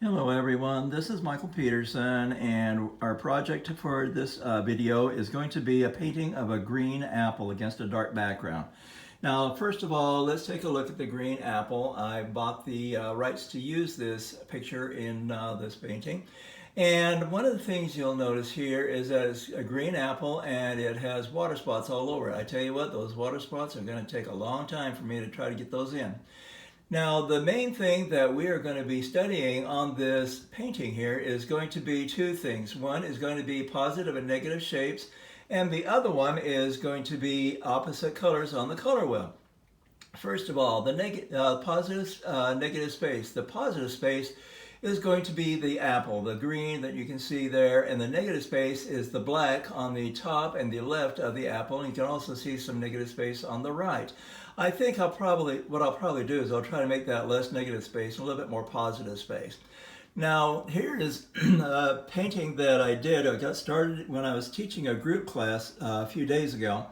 Hello everyone, this is Michael Peterson, and our project for this video is going to be a painting of a green apple against a dark background. Now first of all, let's take a look at the green apple. I bought the rights to use this picture in this painting, and one of the things you'll notice here is that it's a green apple and it has water spots all over it. I tell you what, those water spots are going to take a long time for me to try to get those in. Now, the main thing that we are going to be studying on this painting here is going to be two things. One is going to be positive and negative shapes, and the other one is going to be opposite colors on the color wheel. First of all, the positive, negative space. The positive space is going to be the apple, the green that you can see there, and the negative space is the black on the top and the left of the apple, and you can also see some negative space on the right. I think what I'll probably do is I'll try to make that less negative space, a little bit more positive space. Now, here is a painting that I did. I got started when I was teaching a group class a few days ago.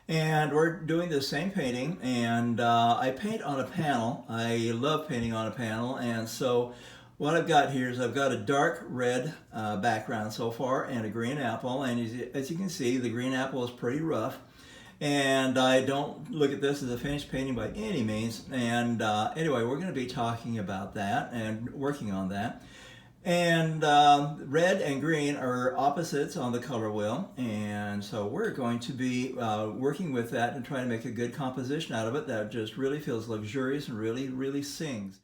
And we're doing the same painting, and I paint on a panel. I love painting on a panel, and so what I've got here is I've got a dark red background so far and a green apple, and as you can see, the green apple is pretty rough. And I don't look at this as a finished painting by any means. And anyway, we're going to be talking about that and working on that. And red and green are opposites on the color wheel. And so we're going to be working with that and trying to make a good composition out of it that just really feels luxurious and really, really sings.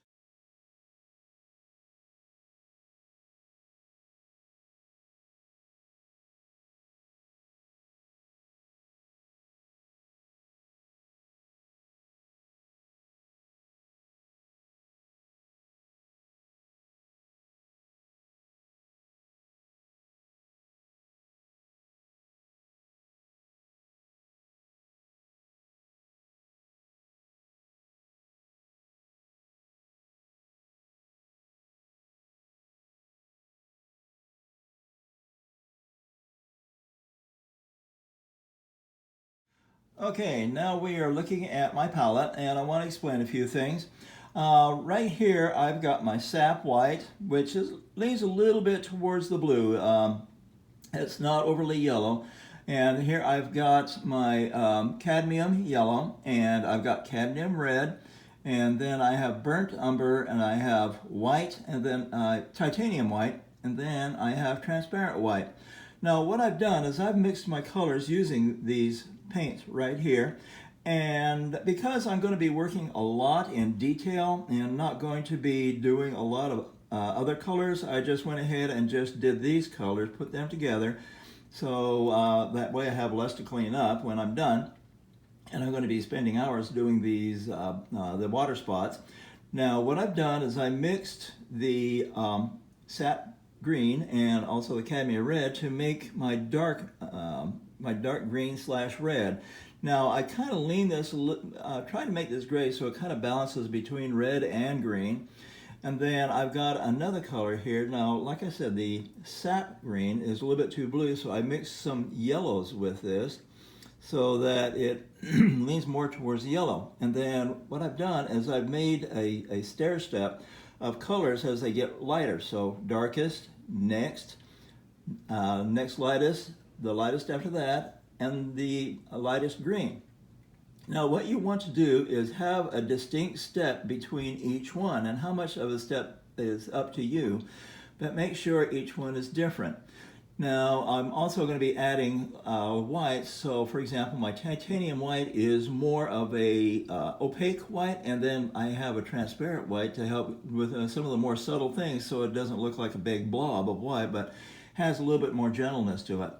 Okay, now we are looking at my palette, and I want to explain a few things. Right here, I've got my sap white, which leans a little bit towards the blue. It's not overly yellow. And here I've got my cadmium yellow, and I've got cadmium red, and then I have burnt umber, and I have white, and then titanium white, and then I have transparent white. Now what I've done is I've mixed my colors using these paints right here, and because I'm going to be working a lot in detail and not going to be doing a lot of other colors, I just went ahead and just did these colors, put them together, so that way I have less to clean up when I'm done. And I'm going to be spending hours doing these the water spots. Now what I've done is I mixed the sap green and also the cadmium red to make my dark green slash red. Now I kind of lean this, try to make this gray so it kind of balances between red and green. And then I've got another color here. Now, like I said, the sap green is a little bit too blue, so I mixed some yellows with this so that it leans more towards yellow. And then what I've done is I've made a stair step of colors as they get lighter. So darkest, next lightest, the lightest after that, and the lightest green. Now what you want to do is have a distinct step between each one, and how much of a step is up to you, but make sure each one is different. Now I'm also going to be adding whites, so for example my titanium white is more of a opaque white, and then I have a transparent white to help with some of the more subtle things so it doesn't look like a big blob of white but has a little bit more gentleness to it.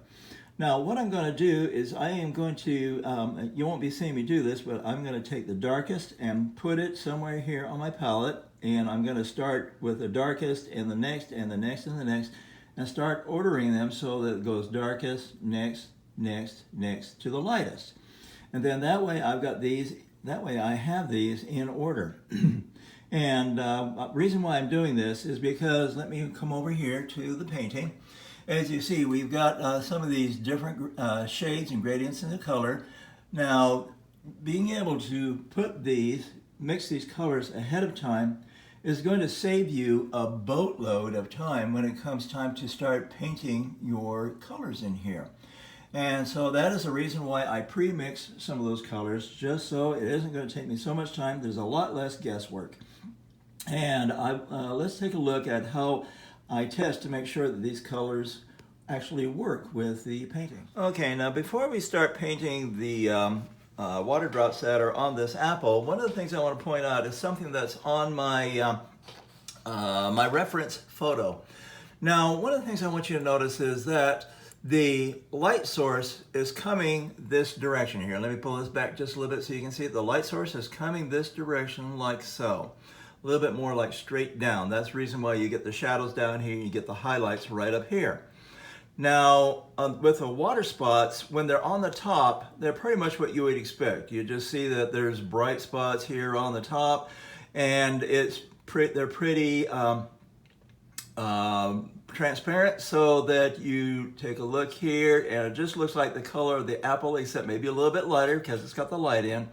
Now what I'm going to do is I am going to, you won't be seeing me do this, but I'm going to take the darkest and put it somewhere here on my palette, and I'm going to start with the darkest and the next and the next and the next, and start ordering them so that it goes darkest, next, next, next to the lightest. And then that way I've got these, that way I have these in order. And reason why I'm doing this is because, let me come over here to the painting. As you see, we've got some of these different shades and gradients in the color. Now, being able to mix these colors ahead of time is going to save you a boatload of time when it comes time to start painting your colors in here. And so that is the reason why I pre-mix some of those colors, just so it isn't going to take me so much time. There's a lot less guesswork. And let's take a look at how I test to make sure that these colors actually work with the painting. Okay, now before we start painting the water drops that are on this apple, one of the things I want to point out is something that's on my my reference photo. Now, one of the things I want you to notice is that the light source is coming this direction here. Let me pull this back just a little bit so you can see it. The light source is coming this direction like so. A little bit more like straight down. That's the reason why you get the shadows down here, you get the highlights right up here. Now, with the water spots, when they're on the top, they're pretty much what you would expect. You just see that there's bright spots here on the top, and they're pretty transparent, so that you take a look here, and it just looks like the color of the apple, except maybe a little bit lighter because it's got the light in.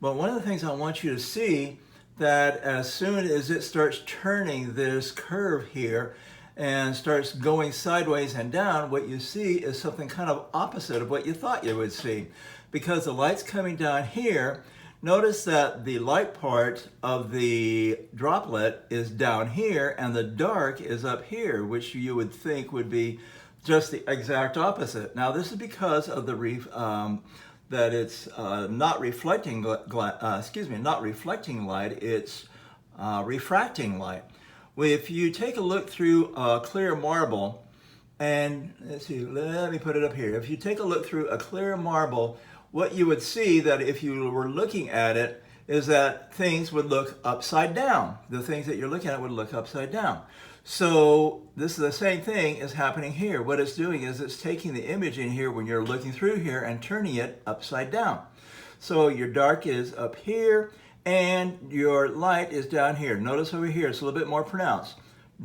But one of the things I want you to see, that as soon as it starts turning this curve here, and starts going sideways and down, what you see is something kind of opposite of what you thought you would see. Because the light's coming down here, notice that the light part of the droplet is down here and the dark is up here, which you would think would be just the exact opposite. Now this is because of the that it's not reflecting not reflecting light, it's refracting light. Well, if you take a look through a clear marble, and let's see, let me put it up here. If you take a look through a clear marble, what you would see, that if you were looking at it, is that things would look upside down. The things that you're looking at would look upside down. So this is the same thing is happening here. What it's doing is it's taking the image in here when you're looking through here and turning it upside down. So your dark is up here, and your light is down here. Notice over here, it's a little bit more pronounced.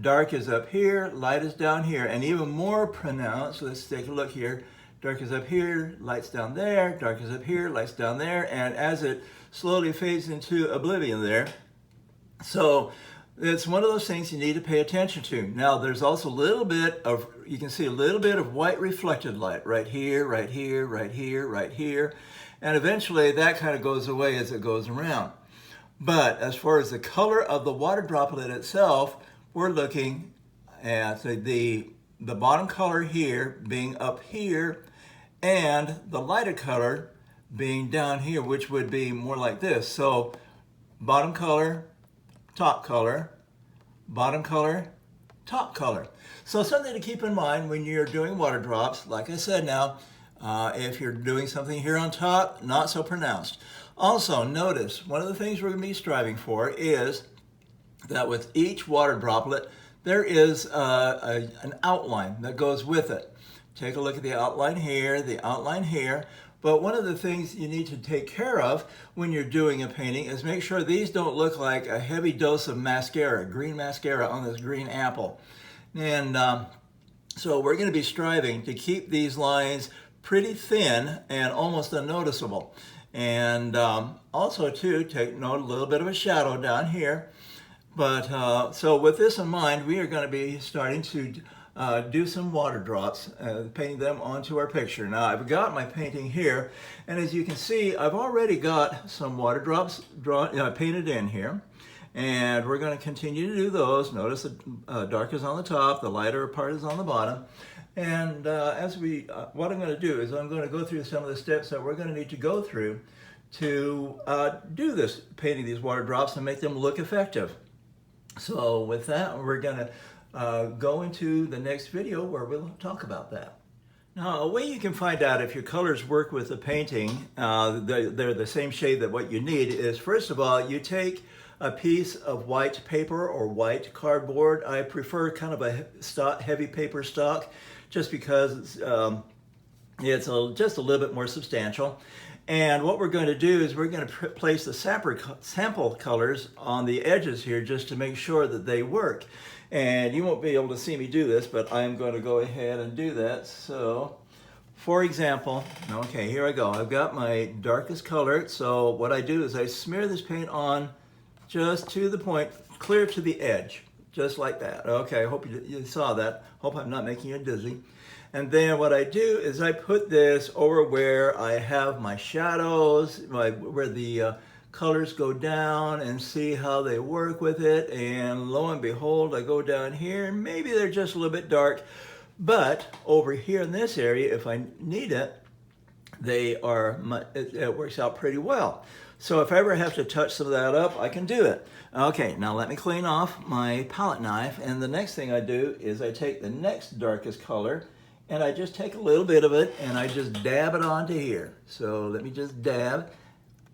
Dark is up here, light is down here, and even more pronounced. Let's take a look here. Dark is up here, light's down there, dark is up here, light's down there, and as it slowly fades into oblivion there. So it's one of those things you need to pay attention to. Now there's also a little bit of, you can see a little bit of white reflected light right here, right here, right here, right here, and eventually that kind of goes away as it goes around. But as far as the color of the water droplet itself, we're looking at the bottom color here being up here, and the lighter color being down here, which would be more like this. So bottom color, top color, bottom color, top color. So something to keep in mind when you're doing water drops. Like I said now, if you're doing something here on top, not so pronounced. Also, notice, one of the things we're going to be striving for is that with each water droplet, there is an outline that goes with it. Take a look at the outline here, the outline here. But one of the things you need to take care of when you're doing a painting is make sure these don't look like a heavy dose of mascara, green mascara on this green apple. And so we're going to be striving to keep these lines pretty thin and almost unnoticeable. And also too, take note a little bit of a shadow down here. But so with this in mind, we are going to be starting to do some water drops, painting them onto our picture. Now I've got my painting here, and as you can see, I've already got some water drops painted in here. And we're going to continue to do those. Notice the dark is on the top, the lighter part is on the bottom. And what I'm going to do is I'm going to go through some of the steps that we're going to need to go through to do this, painting these water drops and make them look effective. So with that, we're going to go into the next video where we'll talk about that. Now, a way you can find out if your colors work with the painting, they're the same shade that what you need, is first of all, you take a piece of white paper or white cardboard. I prefer kind of a heavy paper stock, just because it's just a little bit more substantial. And what we're going to do is we're going to place the sample colors on the edges here just to make sure that they work. And you won't be able to see me do this, but I'm going to go ahead and do that. So, for example, okay, here I go. I've got my darkest color. So what I do is I smear this paint on just to the point, clear to the edge, just like that. Okay, I hope you saw that. Hope I'm not making you dizzy. And then what I do is I put this over where I have my shadows, where the colors go down, and see how they work with it. And lo and behold, I go down here, and maybe they're just a little bit dark, but over here in this area, if I need it, it works out pretty well. So if I ever have to touch some of that up, I can do it. Okay, now let me clean off my palette knife, and the next thing I do is I take the next darkest color, and I just take a little bit of it, and I just dab it onto here. So let me just dab.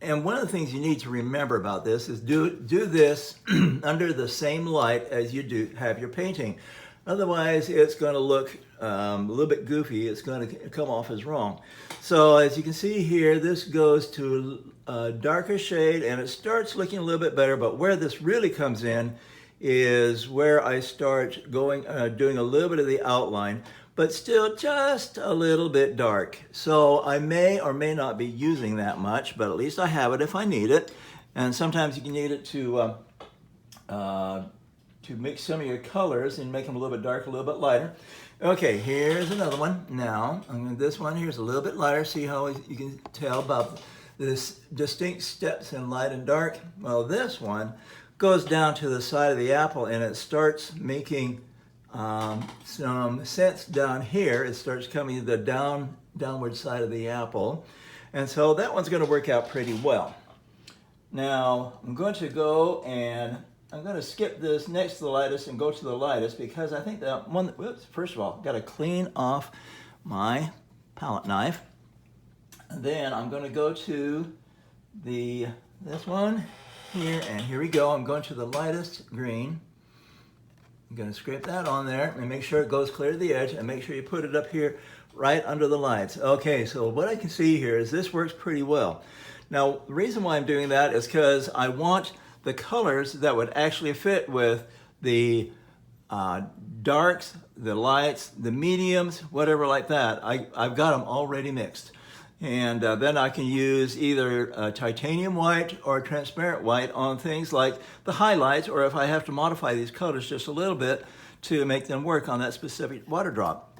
And one of the things you need to remember about this is do this under the same light as you have your painting. Otherwise, it's going to look a little bit goofy. It's going to come off as wrong. So as you can see here, this goes to a darker shade, and it starts looking a little bit better. But where this really comes in is where I start doing a little bit of the outline, but still just a little bit dark. So I may or may not be using that much, but at least I have it if I need it. And sometimes you can need it to mix some of your colors and make them a little bit darker, a little bit lighter. Okay, here's another one. Now, this one here's a little bit lighter. See how you can tell about this distinct steps in light and dark? Well, this one goes down to the side of the apple, and it starts making some sense down here. It starts coming to the downward side of the apple. And so that one's going to work out pretty well. Now, I'm going to go and I'm going to skip this next to the lightest and go to the lightest, because I think that one, first of all, I've got to clean off my palette knife. And then I'm going to go to this one here, and here we go. I'm going to the lightest green. I'm going to scrape that on there and make sure it goes clear to the edge, and make sure you put it up here right under the lights. Okay, so what I can see here is this works pretty well. Now, the reason why I'm doing that is because I want the colors that would actually fit with the darks, the lights, the mediums, whatever like that. I've got them already mixed. And then I can use either titanium white or transparent white on things like the highlights, or if I have to modify these colors just a little bit to make them work on that specific water drop.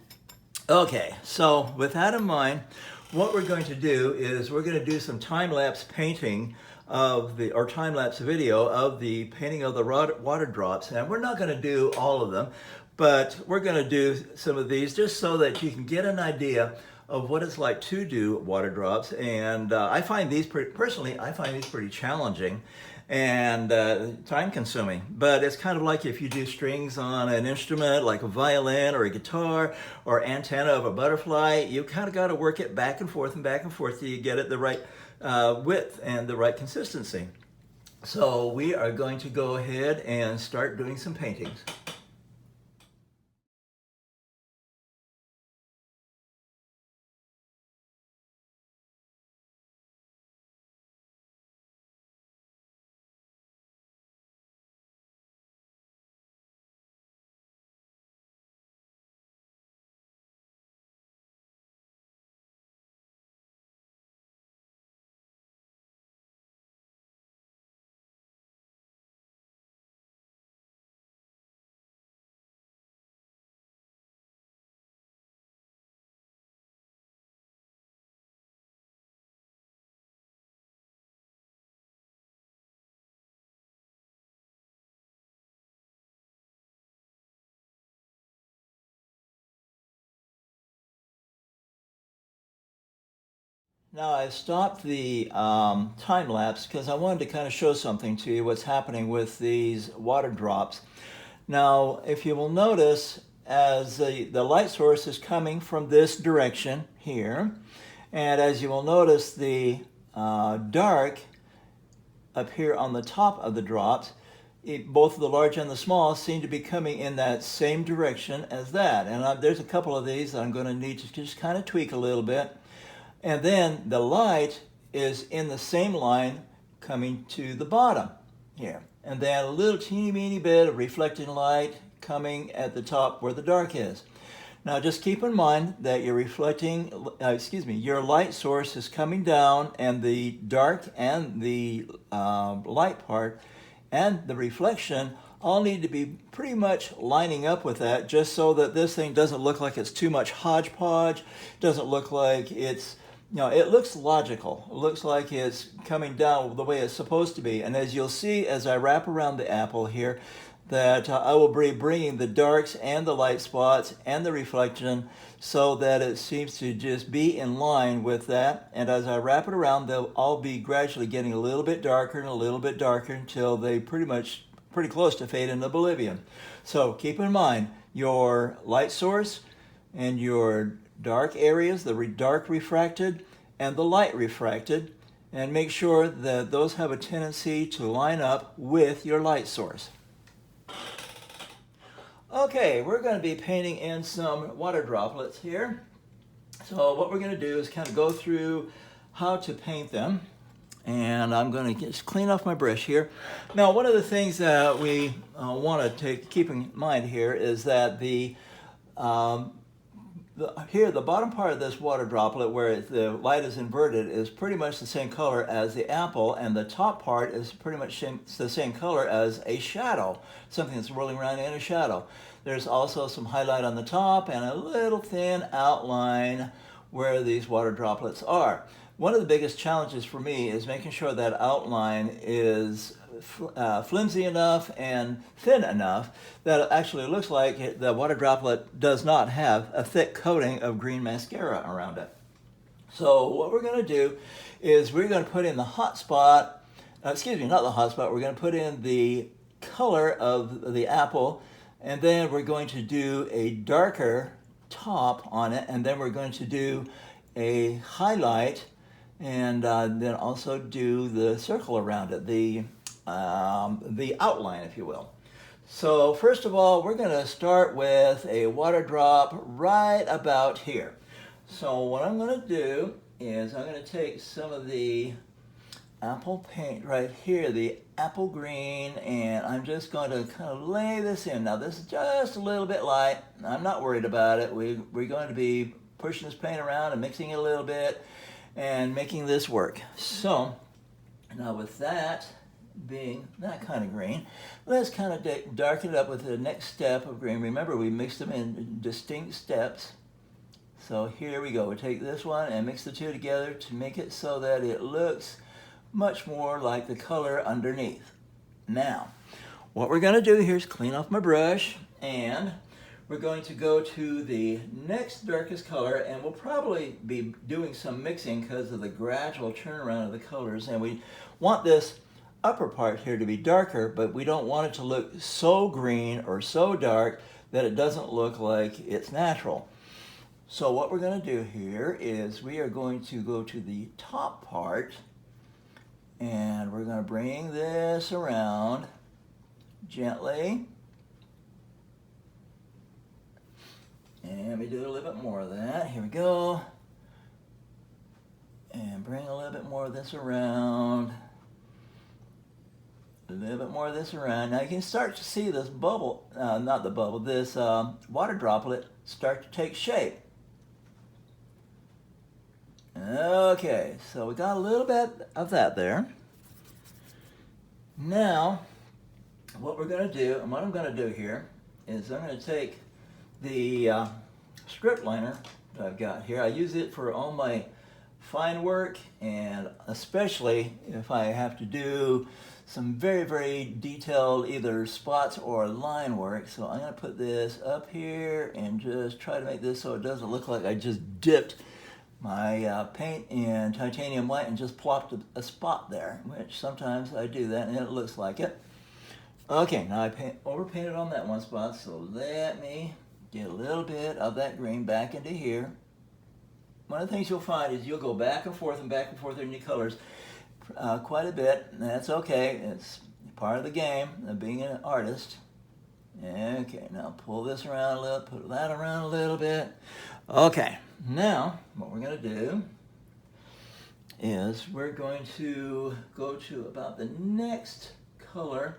Okay, so with that in mind, what we're going to do is we're going to do some time-lapse painting or time-lapse video of the painting of the water drops. And we're not going to do all of them, but we're going to do some of these just so that you can get an idea of what it's like to do water drops. And I find these personally pretty challenging and time-consuming. But it's kind of like if you do strings on an instrument like a violin or a guitar or antenna of a butterfly, you kind of got to work it back and forth till you get it the right width and the right consistency. So we are going to go ahead and start doing some paintings. Now I stopped the time lapse because I wanted to kind of show something to you, what's happening with these water drops. Now, if you will notice, as the light source is coming from this direction here, and as you will notice, the dark up here on the top of the drops, both the large and the small seem to be coming in that same direction as that. And there's a couple of these that I'm going to need to just kind of tweak a little bit. And then the light is in the same line coming to the bottom here. And then a little teeny bit of reflecting light coming at the top where the dark is. Now just keep in mind that your your light source is coming down, and the dark and the light part and the reflection all need to be pretty much lining up with that, just so that this thing doesn't look like it's too much hodgepodge, doesn't look like it's, it looks logical. It looks like it's coming down the way it's supposed to be. And as you'll see as I wrap around the apple here, that I will be bringing the darks and the light spots and the reflection so that it seems to just be in line with that. And as I wrap it around, they'll all be gradually getting a little bit darker and a little bit darker until they pretty close to fade into oblivion. So keep in mind your light source and your dark areas, the dark refracted and the light refracted, and make sure that those have a tendency to line up with your light source. Okay, we're going to be painting in some water droplets here. So what we're going to do is kind of go through how to paint them. And I'm going to just clean off my brush here. Now, one of the things that we want to keep in mind here is that the bottom part of this water droplet, where the light is inverted, is pretty much the same color as the apple, and the top part is pretty much the same color as a shadow, something that's rolling around in a shadow. There's also some highlight on the top and a little thin outline where these water droplets are. One of the biggest challenges for me is making sure that outline is flimsy enough and thin enough that it actually looks like the water droplet does not have a thick coating of green mascara around it. So what we're going to do is we're going to put in the hot spot, not the hot spot, we're going to put in the color of the apple, and then we're going to do a darker top on it, and then we're going to do a highlight, and then also do the circle around it, the outline, if you will. So first of all, we're going to start with a water drop right about here. So what I'm going to do is I'm going to take some of the apple paint right here, the apple green, and I'm just going to kind of lay this in. Now this is just a little bit light. I'm not worried about it. We're going to be pushing this paint around and mixing it a little bit and making this work. So now with that being that kind of green, let's kind of darken it up with the next step of green. Remember, we mixed them in distinct steps. So here we go. We take this one and mix the two together to make it so that it looks much more like the color underneath. Now, what we're going to do here is clean off my brush, and we're going to go to the next darkest color, and we'll probably be doing some mixing because of the gradual turnaround of the colors, and we want this upper part here to be darker, but we don't want it to look so green or so dark that it doesn't look like it's natural. So what we're going to do here is we are going to go to the top part, and we're going to bring this around gently. And we do a little bit more of that. Here we go. And bring a little bit more of this around. A little bit more of this around. Now you can start to see this bubble, this water droplet start to take shape. Okay, so we got a little bit of that there. Now, what we're going to do, and what I'm going to do here, is I'm going to take the script liner that I've got here. I use it for all my fine work, and especially if I have to do some very, very detailed either spots or line work. So I'm going to put this up here and just try to make this so it doesn't look like I just dipped my paint in titanium white and just plopped a spot there, which sometimes I do that and it looks like it. Okay, now I overpainted on that one spot, so let me get a little bit of that green back into here. One of the things you'll find is you'll go back and forth in your colors quite a bit, and that's okay. It's part of the game of being an artist. Okay, now pull this around a little, put that around a little bit. Okay, now what we're going to do is we're going to go to about the next color,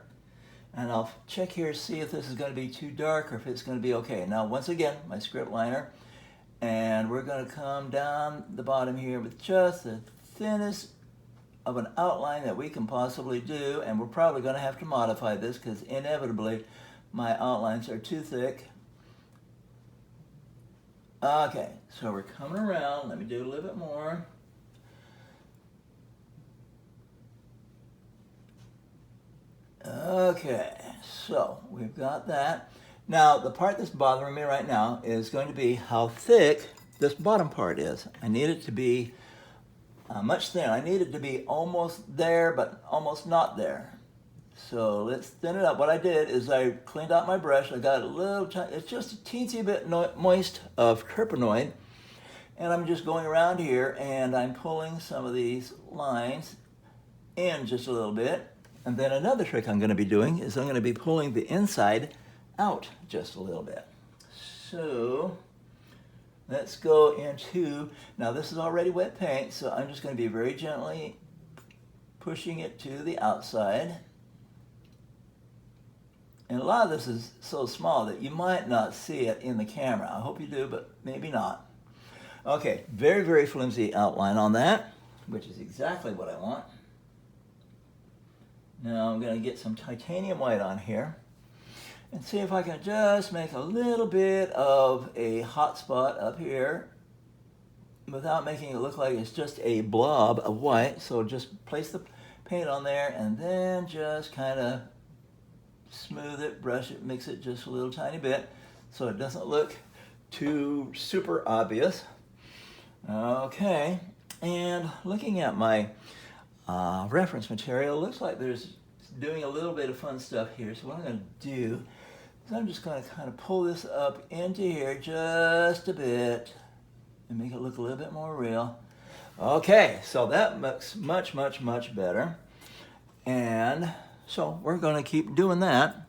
and I'll check here to see if this is going to be too dark or if it's going to be okay. Now once again, my script liner, and we're going to come down the bottom here with just the thinnest of an outline that we can possibly do, and we're probably going to have to modify this because inevitably my outlines are too thick. Okay, so we're coming around. Let me do a little bit more. Okay, so we've got that. Now, the part that's bothering me right now is going to be how thick this bottom part is. I need it to be much thinner. I need it to be almost there, but almost not there. So let's thin it up. What I did is I cleaned out my brush. I got a little, it's just a teensy bit moist of Kerpenoid. And I'm just going around here and I'm pulling some of these lines in just a little bit. And then another trick I'm going to be doing is I'm going to be pulling the inside out just a little bit. So let's go into, now this is already wet paint, so I'm just going to be very gently pushing it to the outside. And a lot of this is so small that you might not see it in the camera. I hope you do, but maybe not. Okay, very, very flimsy outline on that, which is exactly what I want. Now I'm going to get some titanium white on here and see if I can just make a little bit of a hot spot up here without making it look like it's just a blob of white. So just place the paint on there and then just kind of smooth it, brush it, mix it just a little tiny bit so it doesn't look too super obvious. Okay, and looking at my reference material, looks like there's doing a little bit of fun stuff here. So what I'm going to do is I'm just going to kind of pull this up into here just a bit and make it look a little bit more real. Okay, so that looks much, much, much better. And so we're going to keep doing that.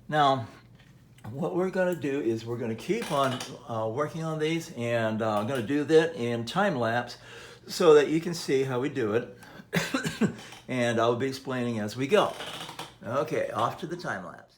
Now, what we're going to do is we're going to keep on working on these, and I'm going to do that in time lapse so that you can see how we do it. And I'll be explaining as we go. Okay, off to the time lapse.